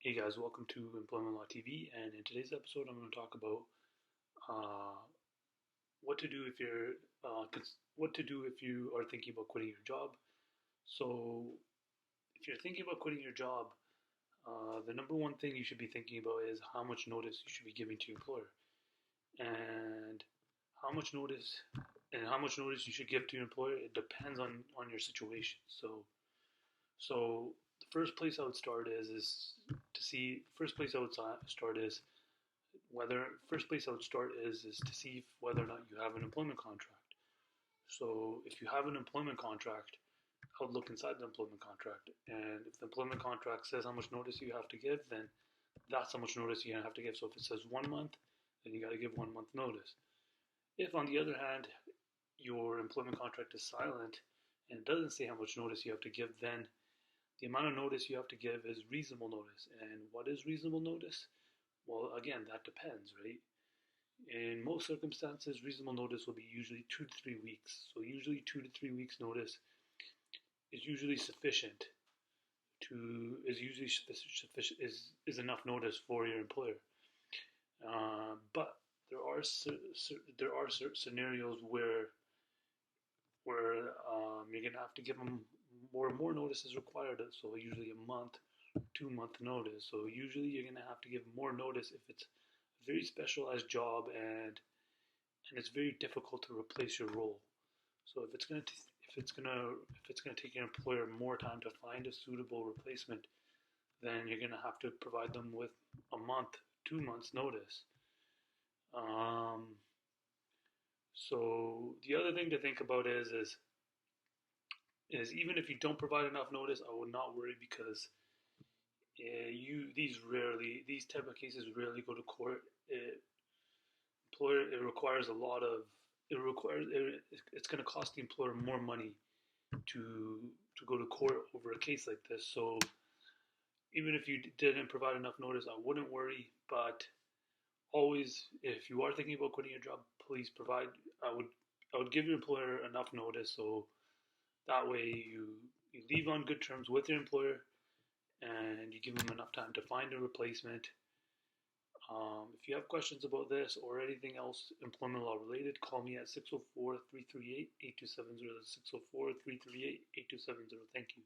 Hey guys, welcome to Employment Law TV, and in today's episode, I'm going to talk about uh, what to do if what to do if you are thinking about quitting your job. So, if you're thinking about quitting your job, the number one thing you should be thinking about is how much notice you should be giving to your employer, and how much notice how much notice you should give to your employer. It depends on your situation. So the first place I would start is to see. First place I would start is whether first place I would start is to see whether or not you have an employment contract. So if you have an employment contract, I would look inside the employment contract, and if the employment contract says how much notice you have to give, then that's how much notice you have to give. So if it says 1 month, then you got to give 1 month notice. If on the other hand your employment contract is silent and it doesn't say how much notice you have to give, then the amount of notice you have to give is reasonable notice. And what is reasonable notice? Well, again, that depends, right? In most circumstances, reasonable notice will be usually 2 to 3 weeks. So usually 2 to 3 weeks notice is usually sufficient is usually sufficient is enough notice for your employer. But there are certain scenarios where you're gonna have to give them more notice is required. So usually a month, 2 month notice. So usually you're gonna have to give more notice if it's a very specialized job and it's very difficult to replace your role. So if it's gonna take your employer more time to find a suitable replacement, then you're gonna have to provide them with a month, 2 months notice. Um, so the other thing to think about is even if you don't provide enough notice, I would not worry because these type of cases rarely go to court. It requires a lot of it requires it's going to cost the employer more money to go to court over a case like this. So even if you didn't provide enough notice, I wouldn't worry. But always, if you are thinking about quitting your job, please provide. I would give your employer enough notice so that way you leave on good terms with your employer and you give them enough time to find a replacement. If you have questions about this or anything else employment law related, call me at 604 338 8270. 604 338 8270. Thank you.